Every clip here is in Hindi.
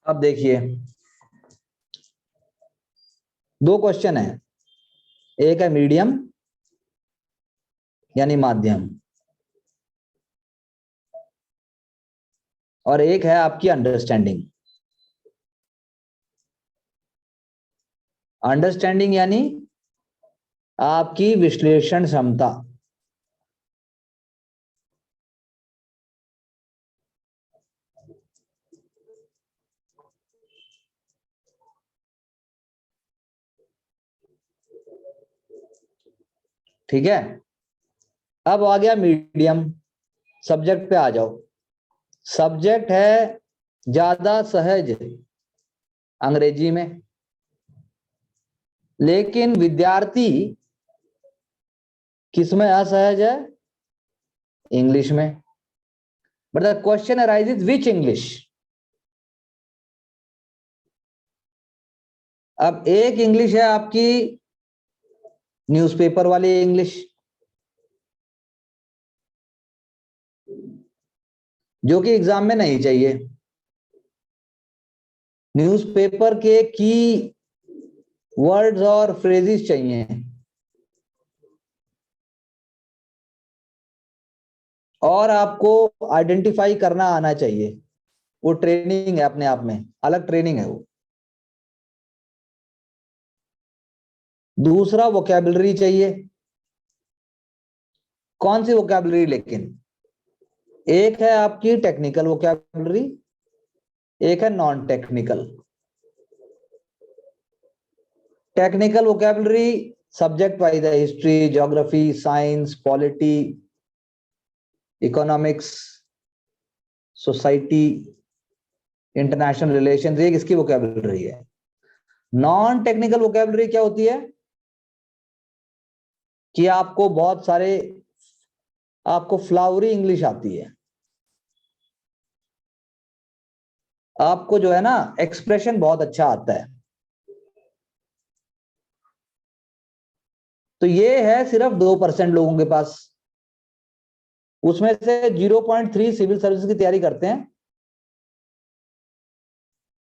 अब देखिए, दो क्वेश्चन है। एक है मीडियम यानी माध्यम, और एक है आपकी अंडरस्टैंडिंग। अंडरस्टैंडिंग यानी आपकी विश्लेषण क्षमता। ठीक है, अब आ गया मीडियम। सब्जेक्ट पे आ जाओ। सब्जेक्ट है ज्यादा सहज अंग्रेजी में, लेकिन विद्यार्थी किसमें असहज है? इंग्लिश में। But the question arises which English. अब एक इंग्लिश है आपकी न्यूज़पेपर वाली इंग्लिश, जो कि एग्जाम में नहीं चाहिए। न्यूज़पेपर के की वर्ड्स और फ्रेजेस चाहिए, और आपको आइडेंटिफाई करना आना चाहिए। वो ट्रेनिंग है, अपने आप में अलग ट्रेनिंग है वो। दूसरा वोकैबुलरी चाहिए। कौन सी वोकैबुलरी? लेकिन एक है आपकी टेक्निकल वोकैबुलरी, एक है non technical. Technical vocabulary subject wise है, history, geography, science, polity, economics, society, international relations, एक इसकी वोकैबुलरी है। नॉन टेक्निकल वोकैबुलरी क्या होती है कि आपको फ्लावरी इंग्लिश आती है। आपको जो है ना एक्सप्रेशन बहुत अच्छा आता है। तो ये है सिर्फ 2% लोगों के पास। उसमें से 0.3 सिविल सर्विस की तैयारी करते हैं,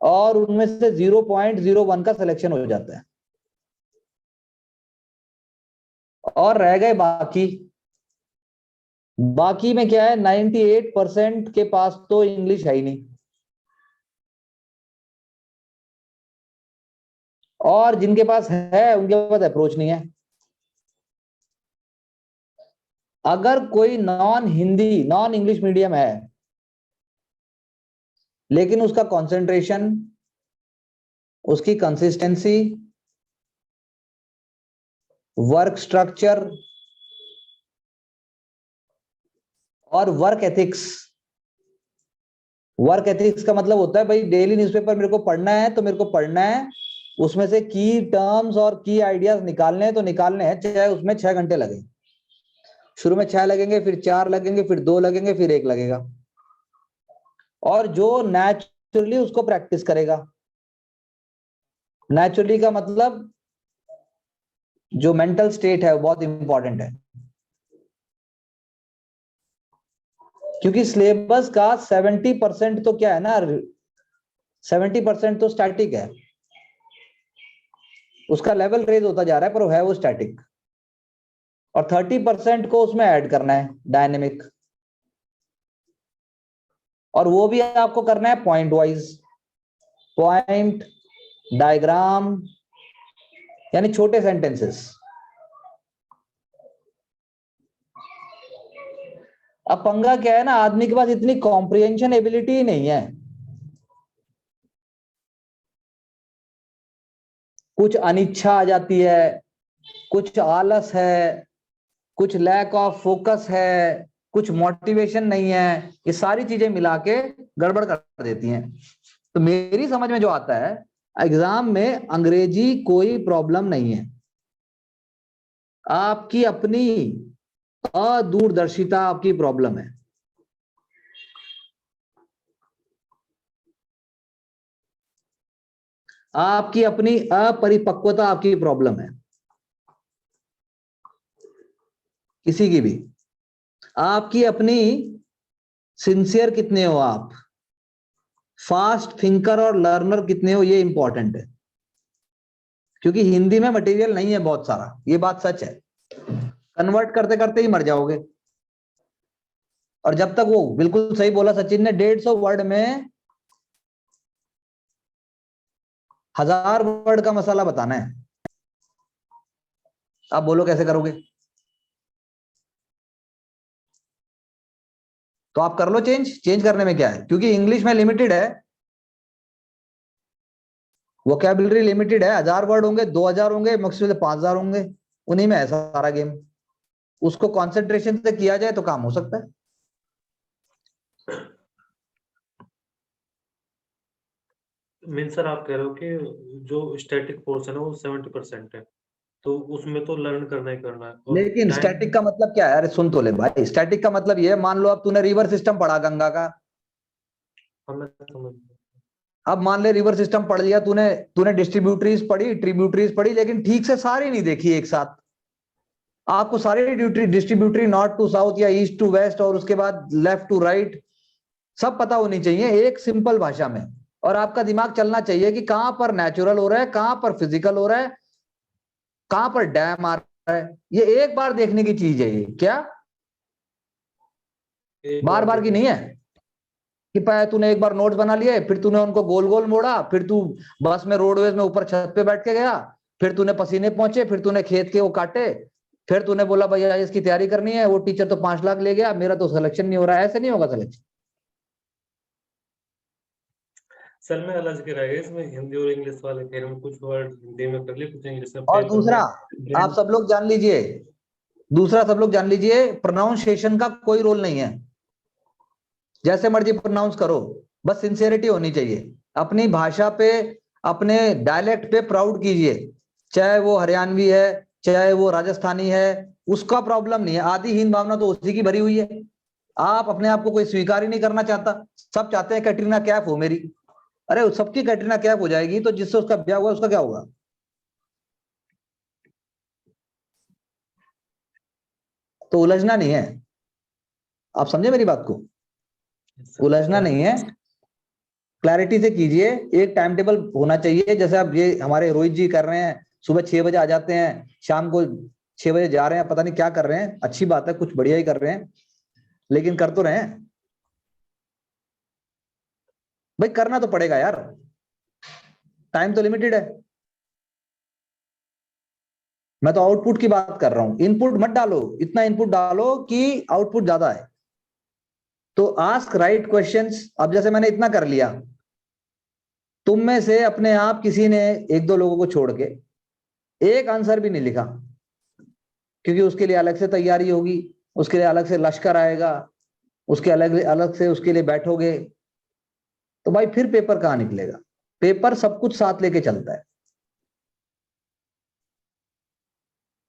और उनमें से 0.01 का सिलेक्शन हो जाता है, और रह गए बाकी। बाकी में क्या है, 98% के पास तो इंग्लिश है ही नहीं, और जिनके पास है उनके पास अप्रोच नहीं है। अगर कोई non Hindi non English medium है, लेकिन उसका कंसंट्रेशन, उसकी कंसिस्टेंसी, वर्क स्ट्रक्चर और वर्क एथिक्स का मतलब होता है भाई, डेली न्यूज़पेपर मेरे को पढ़ना है तो मेरे को पढ़ना है, उसमें से की टर्म्स और की आइडियाज निकालने हैं तो निकालने हैं, चाहे उसमें 6 घंटे लगे। शुरू में 6 लगेंगे, फिर 4 लगेंगे, फिर 2 लगेंगे, फिर 1 लगेगा। और जो नेचुरली उसको प्रैक्टिस करेगा, नेचुरली का मतलब जो मेंटल स्टेट है वो बहुत इंपॉर्टेंट है, क्योंकि सिलेबस का 70% तो क्या है ना, 70% तो स्टैटिक है। उसका लेवल रेज होता जा रहा है, पर वो है वो स्टैटिक, और 30% को उसमें ऐड करना है डायनेमिक, और वो भी आपको करना है पॉइंट वाइज। पॉइंट, डायग्राम, यानी छोटे सेंटेंसेस। अब पंगा क्या है ना, आदमी के पास इतनी कॉम्प्रिहेंशन एबिलिटी ही नहीं है। कुछ अनिच्छा आ जाती है, कुछ आलस है, कुछ लैक ऑफ फोकस है, कुछ मोटिवेशन नहीं है। ये सारी चीजें मिला के गड़बड़ कर देती हैं। तो मेरी समझ में जो आता है, एग्जाम में अंग्रेजी कोई प्रॉब्लम नहीं है। आपकी अपनी अदूरदर्शिता आपकी प्रॉब्लम है। आपकी अपनी अपरिपक्वता आपकी प्रॉब्लम है, किसी की भी। आपकी अपनी सिंसियर कितने हो आप, फास्ट थिंकर और लर्नर कितने हो ये इंपॉर्टेंट है, क्योंकि हिंदी में मटेरियल नहीं है बहुत सारा, ये बात सच है। कन्वर्ट करते करते ही मर जाओगे। और जब तक वो बिल्कुल सही बोला सचिन ने, 150 वर्ड में 1000 वर्ड का मसाला बताना है। आप बोलो कैसे करोगे? तो आप कर लो चेंज करने में क्या है, क्योंकि इंग्लिश में लिमिटेड है, वोकैबुलरी लिमिटेड है। 1000 वर्ड होंगे, 2000 होंगे, मैक्सिमम 5000 होंगे, उन्हीं में है सारा गेम। उसको कंसंट्रेशन से किया जाए तो काम हो सकता है। मीन सर आप कह रहे हो कि जो स्टैटिक पोर्शन है वो 70% है, तो उसमें तो लर्न करना ही करना है। और लेकिन टाइम स्टैटिक का मतलब क्या है? अरे सुन तो ले भाई, स्टैटिक का मतलब ये है, मान लो अब तूने रिवर सिस्टम पढ़ा गंगा का, हमें समझ में। अब मान ले रिवर सिस्टम पढ़ लिया तूने, तूने डिस्ट्रीब्यूटरीज पढ़ी, ट्रिब्यूटरीज पढ़ी, लेकिन ठीक से सारी नहीं देखी एक साथ। आपको सारी डिस्ट्रीब्यूटरी नॉर्थ टू साउथ या ईस्ट टू वेस्ट और उसके बाद लेफ्ट टू राइट सब पता होनी चाहिए एक सिंपल भाषा में। और आपका दिमाग चलना चाहिए कि कहां पर नेचुरल हो रहा है, कहां पर फिजिकल हो रहा है, कहां पर डैम आ रहा है। ये एक बार देखने की चीज है, ये क्या एक बार बार बार की देखने नहीं है कि तूने एक बार नोट्स बना लिए, फिर तूने उनको गोल गोल मोड़ा, फिर तू बस में रोडवेज में ऊपर छत पे बैठ के गया, फिर तूने पसीने पहुंचे, फिर तूने खेत के वो काटे, फिर तूने बोला भैया इसकी तैयारी करनी है, वो टीचर तो 5 लाख ले गया, मेरा तो सिलेक्शन नहीं हो रहा है। ऐसे नहीं होगा सिलेक्शन। सर में अलग के रहेगा इसमें, हिंदी और इंग्लिश वाले कह रहे हैं, कुछ वर्ड हिंदी में कर लिए, कुछ इंग्लिश में, और पेपर दूसरा, में आप सब लोग जान लीजिए, दूसरा सब लोग जान लीजिए, प्रोनाउंसिएशन का कोई रोल नहीं है। जैसे मर्जी प्रोनाउंस करो, बस सिंसियरिटी होनी चाहिए। अपनी भाषा पे, अपने डायलेक्ट पे प्राउड कीजिए, चाहे वो हरियाणवी है, चाहे वो राजस्थानी है, उसका प्रॉब्लम नहीं है। आदि हीन भावना तो उसी की भरी हुई है। आप अपने आप को कोई स्वीकार ही नहीं करना चाहता। सब चाहते हैं कैटरीना कैफ हो मेरी। अरे सबकी कैटरीना कैफ हो जाएगी तो जिससे उसका ब्याह हुआ उसका क्या होगा? तो उलझना नहीं है। आप समझे मेरी बात को? उलझना नहीं है, क्लैरिटी से कीजिए। एक टाइम टेबल होना चाहिए, जैसे अब ये हमारे रोहित जी कर रहे हैं, सुबह 6 बजे आ जाते हैं, शाम को 6 बजे जा रहे हैं, पता नहीं क्या कर रहे हैं। अच्छी बात है, कुछ बढ़िया ही कर रहे हैं, लेकिन कर तो रहे हैं भाई, करना तो पड़ेगा यार, टाइम तो लिमिटेड है। मैं तो आउटपुट की बात कर रहा हूं, इनपुट मत डालो, इतना इनपुट डालो कि आउटपुट ज्यादा है। तो आस्क राइट क्वेश्चंस। अब जैसे मैंने इतना कर लिया, तुम में से अपने आप किसी ने एक दो लोगों को छोड़ के एक आंसर भी नहीं लिखा, क्योंकि उसके लिए अलग से तैयारी होगी, उसके लिए अलग से लश्कर आएगा, उसके अलग अलग से उसके लिए बैठोगे, तो भाई फिर पेपर कहां निकलेगा? पेपर सब कुछ साथ लेके चलता है।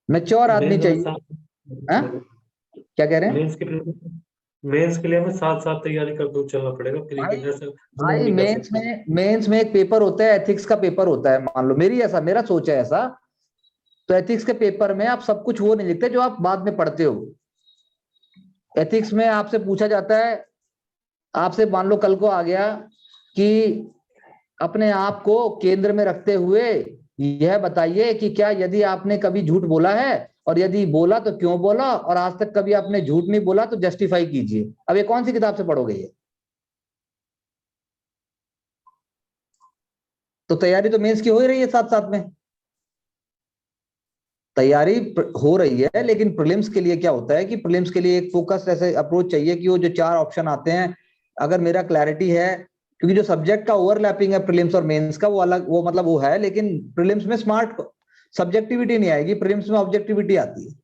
मैच्योर आदमी मेंस में चाहिए। साथ, हाँ, क्या कह रहे हैं मेंस के मेंस के लिए हमें साथ साथ तैयारी करते चलना पड़ेगा, फिर भाई? ऐसे हम लोग भाई नहीं कर मेंस सकते। में, मेंस में एक पेपर होता है, एथिक्स का पेपर होता है, मान लो मेरी ऐसा, मेरा सोच है ऐसा। तो एथिक्स के पेपर में आप सब कुछ वो नहीं लिखते जो आप बाद में पढ़ते हो। एथिक्स में आपसे पूछा जाता है, आपसे मान लो कल को आ गया कि अपने आप को केंद्र में रखते हुए यह बताइए कि क्या यदि आपने कभी झूठ बोला है, और यदि बोला तो क्यों बोला, और आज तक कभी आपने झूठ नहीं बोला तो जस्टिफाई कीजिए। अब ये कौन सी किताब से पढ़ोगे ये? तो तैयारी तो मेंस की हो ही रही है साथ साथ में, तैयारी हो रही है, लेकिन प्रीलिम्स के लिए क्या होता है कि प्रीलिम्स के लिए एक फोकस ऐसे अप्रोच चाहिए कि वो जो 4 ऑप्शन आते हैं, अगर मेरा क्लैरिटी है, क्योंकि जो सब्जेक्ट का ओवरलैपिंग है प्रीलिम्स और मेंस का वो अलग, वो मतलब वो है, लेकिन प्रीलिम्स में स्मार्ट सब्जेक्टिविटी नहीं आएगी, प्रीलिम्स में ऑब्जेक्टिविटी आती है।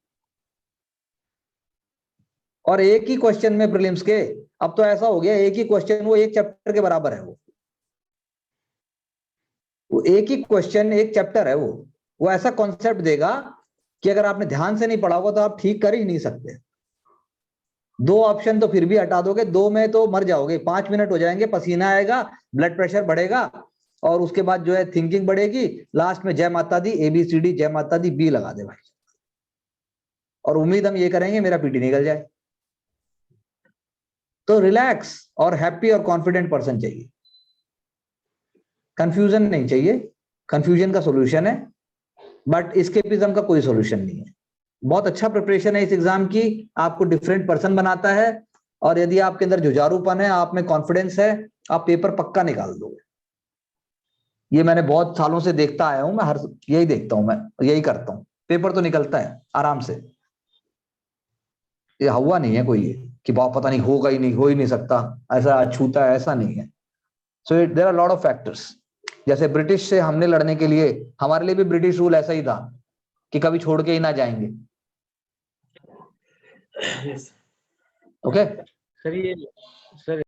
और एक ही क्वेश्चन में प्रीलिम्स के, अब तो ऐसा हो गया एक ही क्वेश्चन वो एक चैप्टर के बराबर है। वो एक ही क्वेश्चन एक चैप्टर है। वो ऐसा कॉन्सेप्ट देगा कि अगर आपने ध्यान से नहीं पढ़ा होगा तो आप ठीक कर ही नहीं सकते। 2 ऑप्शन तो फिर भी हटा दोगे, 2 में तो मर जाओगे, 5 मिनट हो जाएंगे, पसीना आएगा, ब्लड प्रेशर बढ़ेगा, और उसके बाद जो है थिंकिंग बढ़ेगी, लास्ट में जय माता दी ABCD जय माता दी बी लगा दे भाई। और उम्मीद हम ये करेंगे मेरा पीटी निकल जाए। तो रिलैक्स और हैप्पी और कॉन्फिडेंट पर्सन चाहिए। कंफ्यूजन नहीं चाहिए, कंफ्यूजन का सॉल्यूशन है, बट एस्केपिज्म का कोई सॉल्यूशन नहीं है। बहुत अच्छा प्रिपरेशन है इस एग्जाम की, आपको डिफरेंट पर्सन बनाता है, और यदि आपके अंदर जुझारूपन है, आप में कॉन्फिडेंस है, आप पेपर पक्का निकाल दोगे। ये मैंने बहुत सालों से देखता आया हूं, मैं हर यही देखता हूं, मैं यही करता हूं, पेपर तो निकलता है आराम से। ये हुआ नहीं है कोई कि बहुत पता नहीं होगा ही नहीं, हो ही नहीं सकता, ऐसा अछूता है, ऐसा नहीं है। So there are lot of factors. जैसे ब्रिटिश से हमने लड़ने के लिए, हमारे लिए भी ब्रिटिश रूल ऐसा ही था कि कभी छोड़ के ही ना जाएंगे। Yes. ओके सर ये सर